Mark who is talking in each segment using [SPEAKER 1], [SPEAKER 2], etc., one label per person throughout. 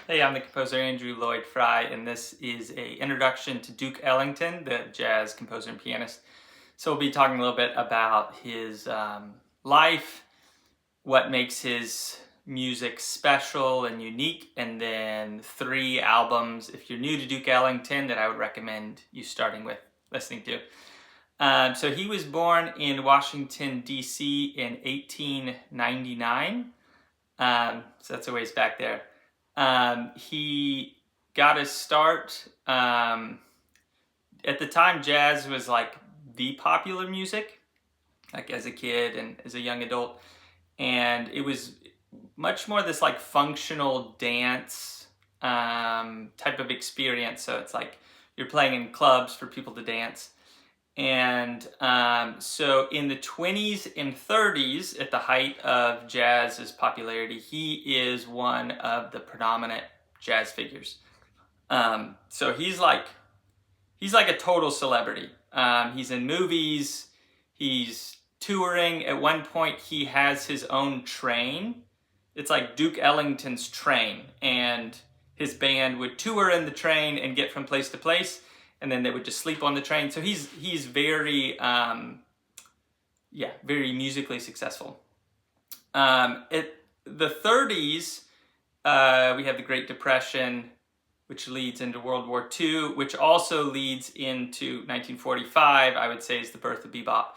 [SPEAKER 1] Hey, I'm the composer Andrew Lloyd Fry, and this is a introduction to Duke Ellington, the jazz composer and pianist. So we'll be talking a little bit about his life, what makes his music special and unique, and then 3 albums, if you're new to Duke Ellington, that I would recommend you starting with listening to. So he was born in Washington, D.C. in 1899. So that's a ways back there. He got his start, at the time jazz was like the popular music, like as a kid and as a young adult. And it was much more this like functional dance type of experience. So it's like you're playing in clubs for people to dance. And so in the 20s and 30s, at the height of jazz's popularity, he is one of the predominant jazz figures. So he's like a total celebrity. He's in movies, he's touring. At one point, he has his own train. It's like Duke Ellington's train, and his band would tour in the train and get from place to place, and then they would just sleep on the train. So he's very very musically successful. At the 30s, we have the Great Depression, which leads into World War II, which also leads into 1945, I would say, is the birth of bebop.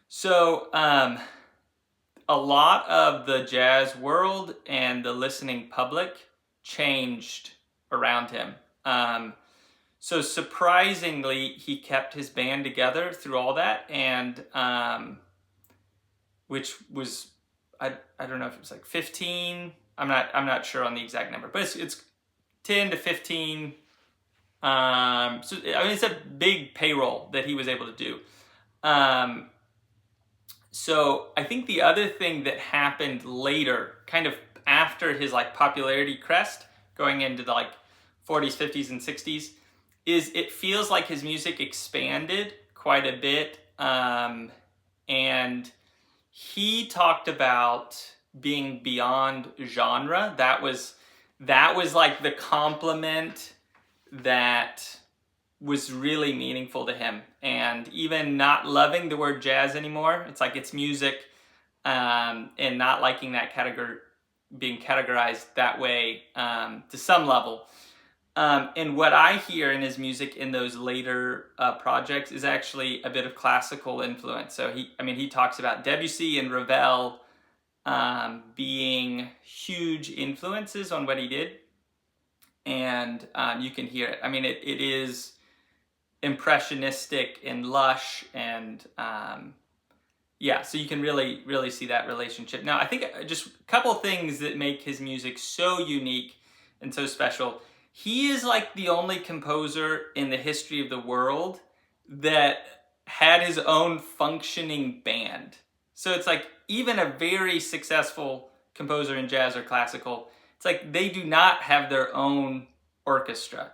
[SPEAKER 1] So a lot of the jazz world and the listening public changed around him. So surprisingly, he kept his band together through all that, and which was, I don't know if it was like 15. I'm not sure on the exact number, but it's 10 to 15. So I mean, it's a big payroll that he was able to do. So I think the other thing that happened later, kind of after his like popularity crest, going into the like 40s, 50s, and 60s, is it feels like his music expanded quite a bit. And he talked about being beyond genre. That was like the compliment that was really meaningful to him. And even not loving the word jazz anymore, it's like it's music, and not liking that being categorized that way, to some level. And what I hear in his music in those later projects is actually a bit of classical influence. So he talks about Debussy and Ravel being huge influences on what he did. And you can hear it. I mean, it is impressionistic and lush, and so you can really see that relationship. Now, I think just a couple things that make his music so unique and so special. He is like the only composer in the history of the world that had his own functioning band. So it's like even a very successful composer in jazz or classical, it's like they do not have their own orchestra.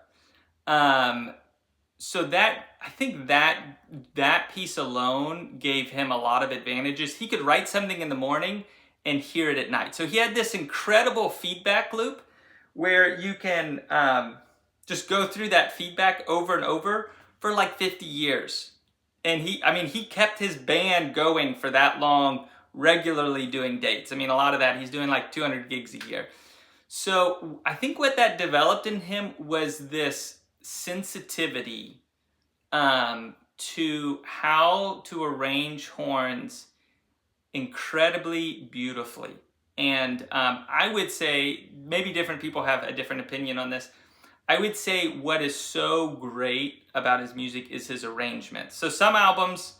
[SPEAKER 1] So that, I think that piece alone gave him a lot of advantages. He could write something in the morning and hear it at night. So he had this incredible feedback loop where you can just go through that feedback over and over for like 50 years. And he kept his band going for that long, regularly doing dates. I mean, a lot of that, he's doing like 200 gigs a year. So I think what that developed in him was this sensitivity to how to arrange horns incredibly beautifully. And I would say, maybe different people have a different opinion on this. I would say what is so great about his music is his arrangement. So some albums,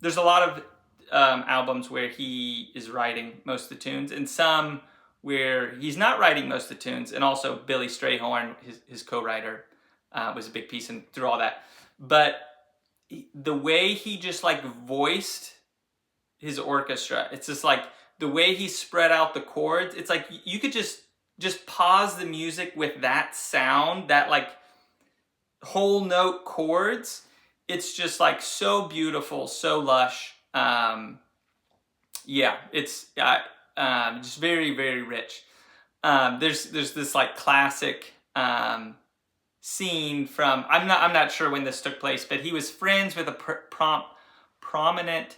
[SPEAKER 1] there's a lot of albums where he is writing most of the tunes, and some where he's not writing most of the tunes, and also Billy Strayhorn, his co-writer, was a big piece through all that. But the way he just like voiced his orchestra, it's just like the way he spread out the chords, it's like you could just pause the music with that sound, that like whole note chords. It's just like so beautiful, so lush. It's just very, very rich. there's this like classic scene from, I'm not sure when this took place, but he was friends with a prominent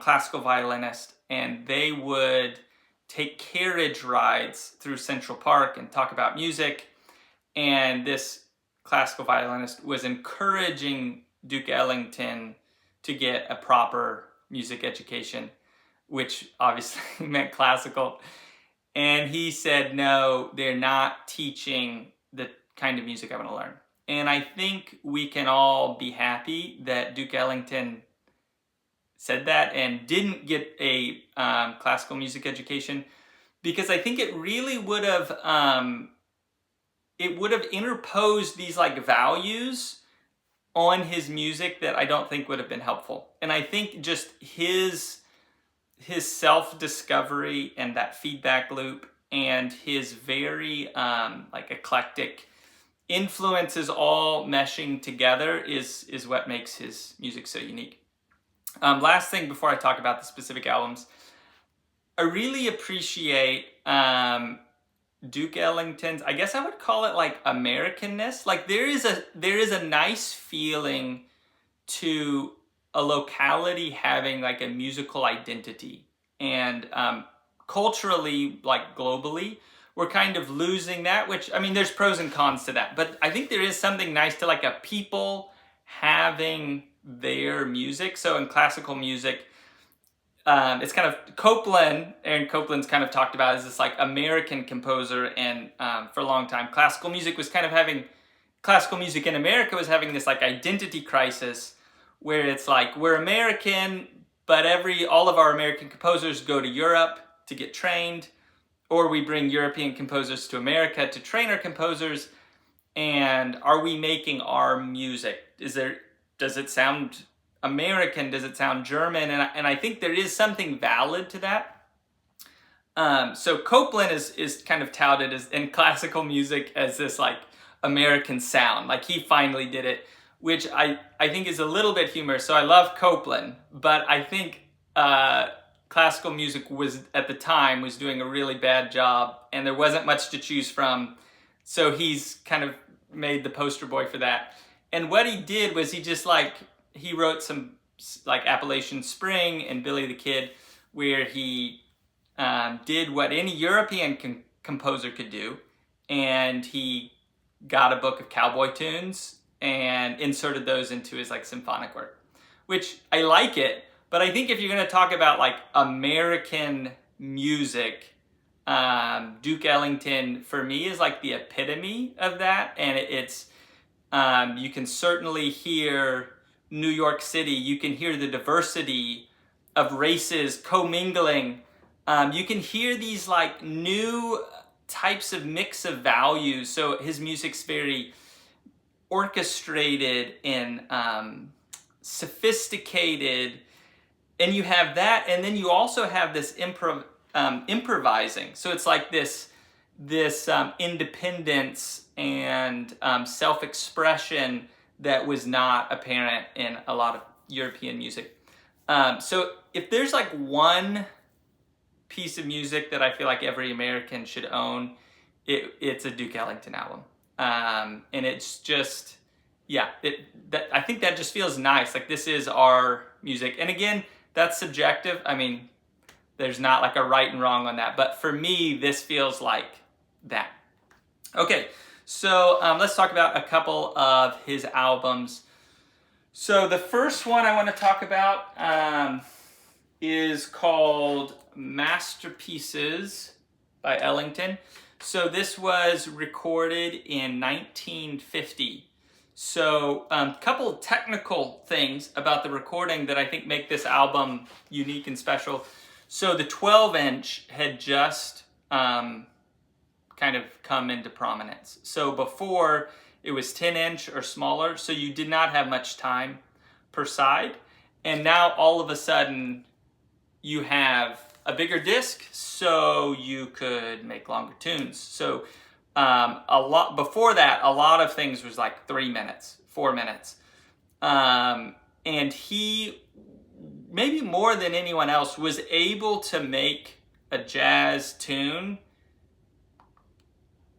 [SPEAKER 1] classical violinist, and they would take carriage rides through Central Park and talk about music. And this classical violinist was encouraging Duke Ellington to get a proper music education, which obviously meant classical. And he said, no, they're not teaching the kind of music I want to learn. And I think we can all be happy that Duke Ellington said that and didn't get a classical music education, because I think it really would have interposed these like values on his music that I don't think would have been helpful. And I think just his self-discovery and that feedback loop and his very like eclectic influences all meshing together is what makes his music so unique. Last thing before I talk about the specific albums, I really appreciate Duke Ellington's, I guess I would call it like Americanness. Like there is a nice feeling to a locality having like a musical identity. And culturally, like globally, we're kind of losing that, which, I mean, there's pros and cons to that. But I think there is something nice to like a people having their music. So in classical music, it's kind of Copland, Aaron Copland's kind of talked about as this like American composer, and for a long time classical music in America was having this like identity crisis, where it's like we're American, but all of our American composers go to Europe to get trained, or we bring European composers to America to train our composers. And are we making our music? Does it sound American? Does it sound German? And I think there is something valid to that. So Copland is kind of touted as in classical music as this like American sound. Like he finally did it, which I think is a little bit humorous. So I love Copland, but I think classical music was at the time was doing a really bad job, and there wasn't much to choose from. So he's kind of made the poster boy for that. And what he did was he wrote some like Appalachian Spring and Billy the Kid, where he did what any European composer could do, and he got a book of cowboy tunes and inserted those into his like symphonic work, which I like it. But I think if you're going to talk about like American music, Duke Ellington for me is like the epitome of that. And it's you can certainly hear New York City. You can hear the diversity of races commingling. You can hear these like new types of mix of values. So his music's very orchestrated and sophisticated. And you have that, and then you also have this improvising. So it's like this independence and self-expression that was not apparent in a lot of European music. So if there's like one piece of music that I feel like every American should own, it's a Duke Ellington album. And it's just, I think that just feels nice. Like this is our music. And again, that's subjective. I mean, there's not like a right and wrong on that. But for me, this feels like that. Okay, so let's talk about a couple of his albums. So the first one I want to talk about is called Masterpieces by Ellington. So this was recorded in 1950. So a couple technical things about the recording that I think make this album unique and special. So the 12-inch had just kind of come into prominence. So before it was 10-inch or smaller, so you did not have much time per side. And now all of a sudden you have a bigger disc, so you could make longer tunes. So before that, a lot of things was like 3 minutes, 4 minutes. And he, maybe more than anyone else, was able to make a jazz tune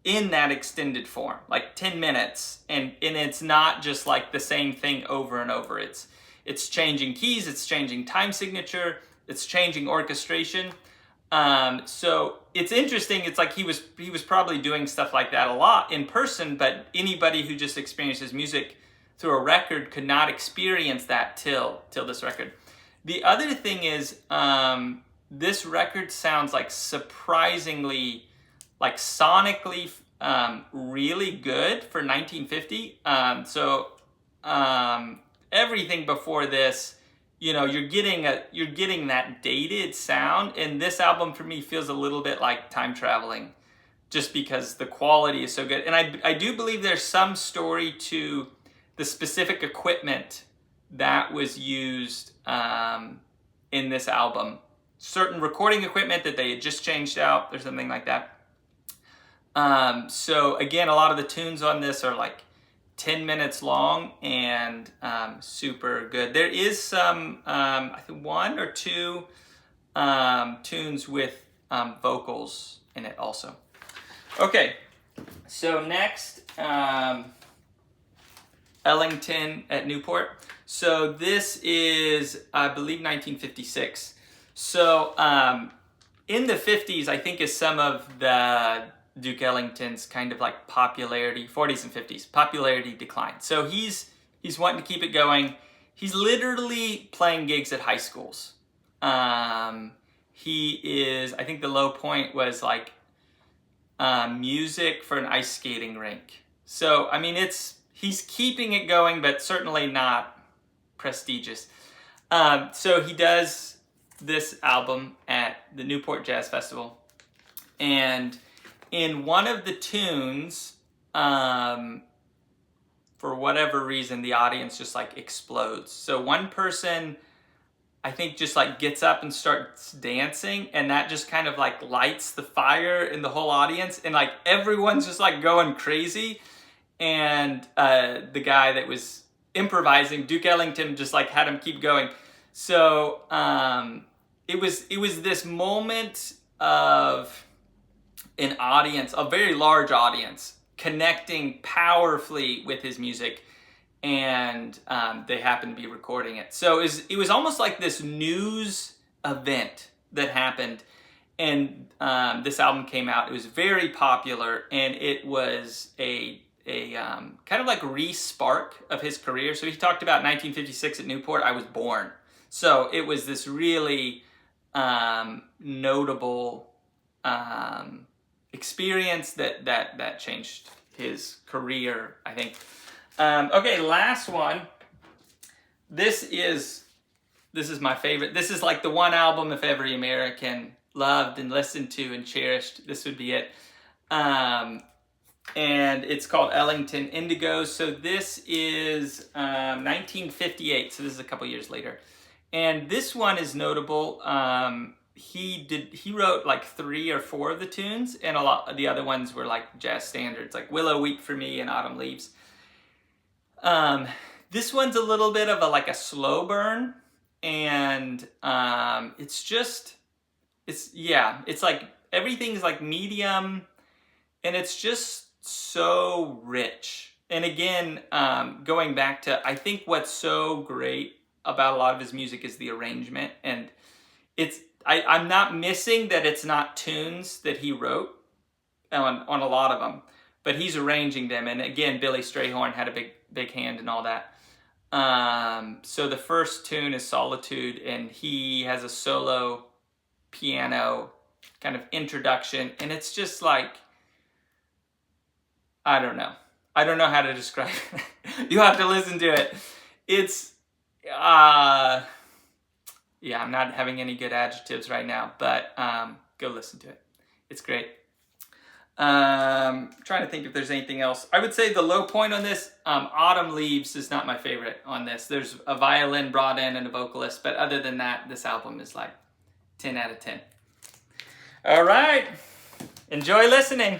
[SPEAKER 1] in that extended form, like 10 minutes, and it's not just like the same thing over and over. It's changing keys, it's changing time signature, it's changing orchestration. So it's interesting. It's like he was probably doing stuff like that a lot in person, but anybody who just experiences music through a record could not experience that till this record. The other thing is, this record sounds like surprisingly, like sonically, really good for 1950. Everything before this, you know, you're getting that dated sound, and this album for me feels a little bit like time traveling, just because the quality is so good. And I do believe there's some story to the specific equipment that was used in this album. Certain recording equipment that they had just changed out, or something like that. So again, a lot of the tunes on this are like 10 minutes long and super good. There is some, I think 1 or 2 tunes with vocals in it also. Okay, so next, Ellington at Newport. So this is, I believe, 1956. So in the 50s, I think, is some of the Duke Ellington's kind of like popularity, 40s and 50s, popularity decline. So he's wanting to keep it going. He's literally playing gigs at high schools. He is, I think the low point was like music for an ice skating rink. So, I mean, he's keeping it going, but certainly not prestigious. So he does this album at the Newport Jazz Festival, and in one of the tunes, for whatever reason, the audience just like explodes. So one person, I think, just like gets up and starts dancing, and that just kind of like lights the fire in the whole audience, and like everyone's just like going crazy. And the guy that was improvising, Duke Ellington, just like had him keep going. So it was this moment of an audience, a very large audience, connecting powerfully with his music, and they happened to be recording it. So it was almost like this news event that happened, and this album came out. It was very popular, and it was a kind of like re-spark of his career. So he talked about 1956 at Newport, I was born. So it was this really notable experience that changed his career, I think. Okay, last one. This is my favorite. This is like the one album, if every American loved and listened to and cherished, this would be it. And it's called Ellington Indigos. So this is 1958, so this is a couple years later. And this one is notable. He wrote like 3 or 4 of the tunes, and a lot of the other ones were like jazz standards, like Willow Weep for Me and Autumn Leaves. This one's a little bit of a slow burn, and it's like everything's like medium, and it's just so rich. And again, going back to, I think what's so great about a lot of his music is the arrangement, and I'm not missing that it's not tunes that he wrote on a lot of them, but he's arranging them. And again, Billy Strayhorn had a big hand in all that. So the first tune is Solitude, and he has a solo piano kind of introduction, and it's just like, I don't know how to describe it. You have to listen to it. It's I'm not having any good adjectives right now, but go listen to it. It's great. Trying to think if there's anything else. I would say the low point on this, Autumn Leaves is not my favorite on this. There's a violin brought in and a vocalist, but other than that, this album is like 10 out of 10. All right. Enjoy listening.